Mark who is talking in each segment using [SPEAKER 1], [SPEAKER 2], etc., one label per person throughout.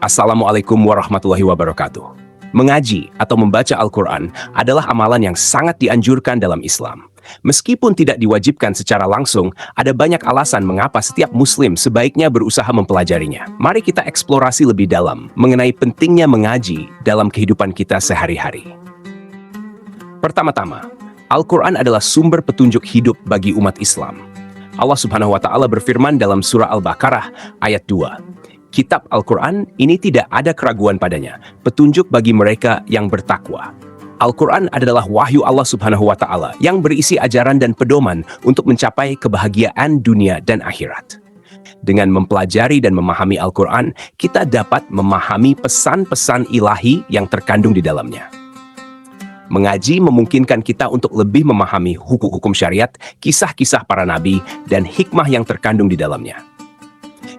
[SPEAKER 1] Assalamualaikum warahmatullahi wabarakatuh. Mengaji atau membaca Al-Quran adalah amalan yang sangat dianjurkan dalam Islam. Meskipun tidak diwajibkan secara langsung, ada banyak alasan mengapa setiap muslim sebaiknya berusaha mempelajarinya. Mari kita eksplorasi lebih dalam mengenai pentingnya mengaji dalam kehidupan kita sehari-hari. Pertama-tama, Al-Quran adalah sumber petunjuk hidup bagi umat Islam. Allah Subhanahu wa Ta'ala berfirman dalam surah Al-Baqarah ayat 2. Kitab Al-Quran ini tidak ada keraguan padanya, petunjuk bagi mereka yang bertakwa. Al-Quran adalah wahyu Allah Subhanahu wa Ta'ala yang berisi ajaran dan pedoman untuk mencapai kebahagiaan dunia dan akhirat. Dengan mempelajari dan memahami Al-Quran, kita dapat memahami pesan-pesan ilahi yang terkandung di dalamnya. Mengaji memungkinkan kita untuk lebih memahami hukum-hukum syariat, kisah-kisah para nabi, dan hikmah yang terkandung di dalamnya.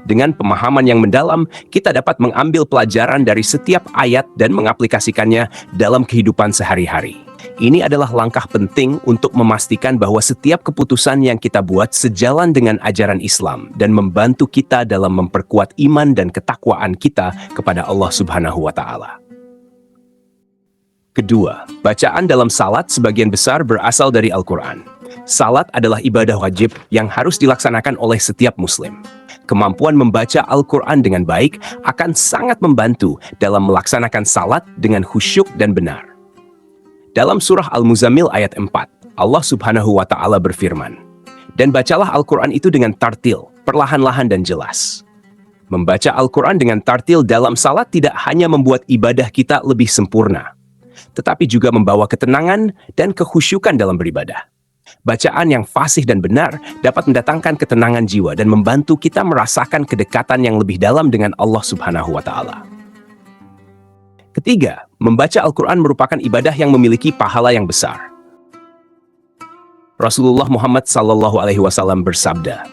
[SPEAKER 1] Dengan pemahaman yang mendalam, kita dapat mengambil pelajaran dari setiap ayat dan mengaplikasikannya dalam kehidupan sehari-hari. Ini adalah langkah penting untuk memastikan bahwa setiap keputusan yang kita buat sejalan dengan ajaran Islam dan membantu kita dalam memperkuat iman dan ketakwaan kita kepada Allah Subhanahu wa Ta'ala. Kedua, bacaan dalam salat sebagian besar berasal dari Al-Quran. Salat adalah ibadah wajib yang harus dilaksanakan oleh setiap muslim. Kemampuan membaca Al-Quran dengan baik akan sangat membantu dalam melaksanakan salat dengan khusyuk dan benar. Dalam surah Al-Muzammil ayat 4, Allah Subhanahu wa Ta'ala berfirman, "Dan bacalah Al-Quran itu dengan tartil, perlahan-lahan dan jelas." Membaca Al-Quran dengan tartil dalam salat tidak hanya membuat ibadah kita lebih sempurna, tetapi juga membawa ketenangan dan kekhusyukan dalam beribadah. Bacaan yang fasih dan benar dapat mendatangkan ketenangan jiwa dan membantu kita merasakan kedekatan yang lebih dalam dengan Allah Subhanahu wa Ta'ala. Ketiga, membaca Al-Quran merupakan ibadah yang memiliki pahala yang besar. Rasulullah Muhammad SAW bersabda,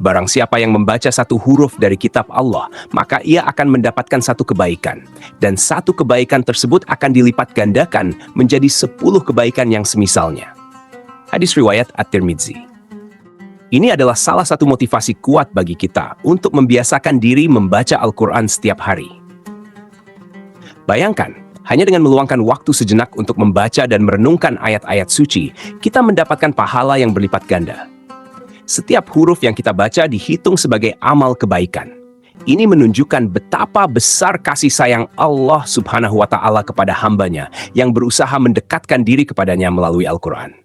[SPEAKER 1] "Barang siapa yang membaca satu huruf dari kitab Allah, maka ia akan mendapatkan satu kebaikan, dan satu kebaikan tersebut akan dilipat gandakan menjadi 10 kebaikan yang semisalnya." Hadis riwayat At-Tirmidzi. Ini adalah salah satu motivasi kuat bagi kita untuk membiasakan diri membaca Al-Quran setiap hari. Bayangkan, hanya dengan meluangkan waktu sejenak untuk membaca dan merenungkan ayat-ayat suci, kita mendapatkan pahala yang berlipat ganda. Setiap huruf yang kita baca dihitung sebagai amal kebaikan. Ini menunjukkan betapa besar kasih sayang Allah Subhanahu wa Ta'ala kepada hambanya yang berusaha mendekatkan diri kepadanya melalui Al-Quran.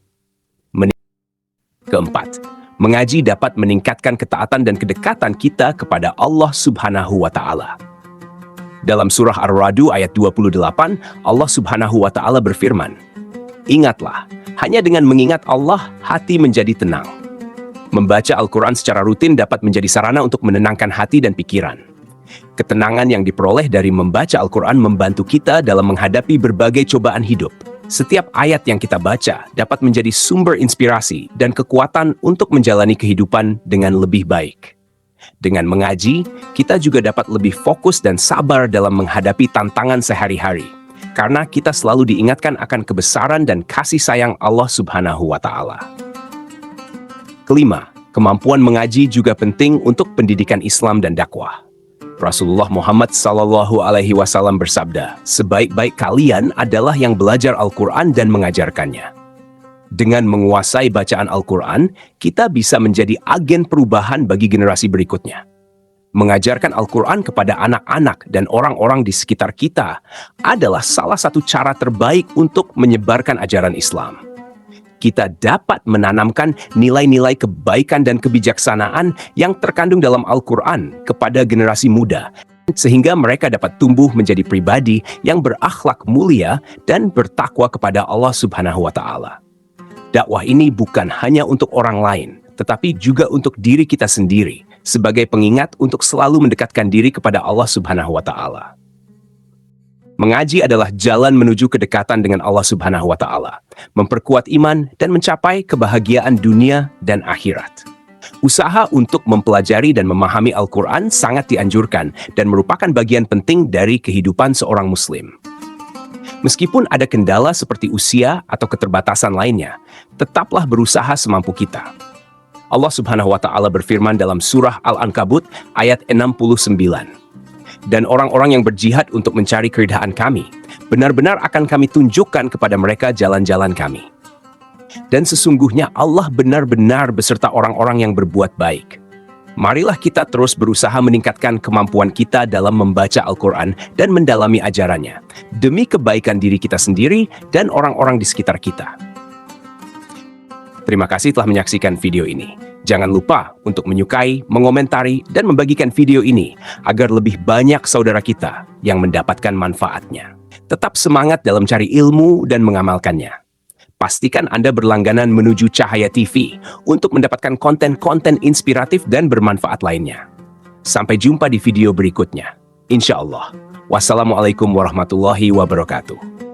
[SPEAKER 1] Keempat, mengaji dapat meningkatkan ketaatan dan kedekatan kita kepada Allah Subhanahu wa Ta'ala. Dalam surah Ar-Ra'd ayat 28, Allah Subhanahu wa Ta'ala berfirman, "Ingatlah, hanya dengan mengingat Allah, hati menjadi tenang." Membaca Al-Quran secara rutin dapat menjadi sarana untuk menenangkan hati dan pikiran. Ketenangan yang diperoleh dari membaca Al-Quran membantu kita dalam menghadapi berbagai cobaan hidup. Setiap ayat yang kita baca dapat menjadi sumber inspirasi dan kekuatan untuk menjalani kehidupan dengan lebih baik. Dengan mengaji, kita juga dapat lebih fokus dan sabar dalam menghadapi tantangan sehari-hari, karena kita selalu diingatkan akan kebesaran dan kasih sayang Allah Subhanahu wa Ta'ala. Kelima, kemampuan mengaji juga penting untuk pendidikan Islam dan dakwah. Rasulullah Muhammad SAW bersabda, "Sebaik-baik kalian adalah yang belajar Al-Quran dan mengajarkannya." Dengan menguasai bacaan Al-Quran, kita bisa menjadi agen perubahan bagi generasi berikutnya. Mengajarkan Al-Quran kepada anak-anak dan orang-orang di sekitar kita adalah salah satu cara terbaik untuk menyebarkan ajaran Islam. Kita dapat menanamkan nilai-nilai kebaikan dan kebijaksanaan yang terkandung dalam Al-Quran kepada generasi muda, sehingga mereka dapat tumbuh menjadi pribadi yang berakhlak mulia dan bertakwa kepada Allah Subhanahu wa Ta'ala. Dakwah ini bukan hanya untuk orang lain, tetapi juga untuk diri kita sendiri, sebagai pengingat untuk selalu mendekatkan diri kepada Allah Subhanahu wa Ta'ala. Mengaji adalah jalan menuju kedekatan dengan Allah Subhanahu wa Ta'ala, memperkuat iman dan mencapai kebahagiaan dunia dan akhirat. Usaha untuk mempelajari dan memahami Al-Quran sangat dianjurkan dan merupakan bagian penting dari kehidupan seorang Muslim. Meskipun ada kendala seperti usia atau keterbatasan lainnya, tetaplah berusaha semampu kita. Allah Subhanahu wa Ta'ala berfirman dalam surah Al-Ankabut ayat 69. Dan orang-orang yang berjihad untuk mencari keridhaan kami, benar-benar akan kami tunjukkan kepada mereka jalan-jalan kami. Dan sesungguhnya Allah benar-benar beserta orang-orang yang berbuat baik. Marilah kita terus berusaha meningkatkan kemampuan kita dalam membaca Al-Quran dan mendalami ajarannya, demi kebaikan diri kita sendiri dan orang-orang di sekitar kita. Terima kasih telah menyaksikan video ini. Jangan lupa untuk menyukai, mengomentari, dan membagikan video ini agar lebih banyak saudara kita yang mendapatkan manfaatnya. Tetap semangat dalam cari ilmu dan mengamalkannya. Pastikan Anda berlangganan menuju Cahaya TV untuk mendapatkan konten-konten inspiratif dan bermanfaat lainnya. Sampai jumpa di video berikutnya. Insya Allah. Wassalamualaikum warahmatullahi wabarakatuh.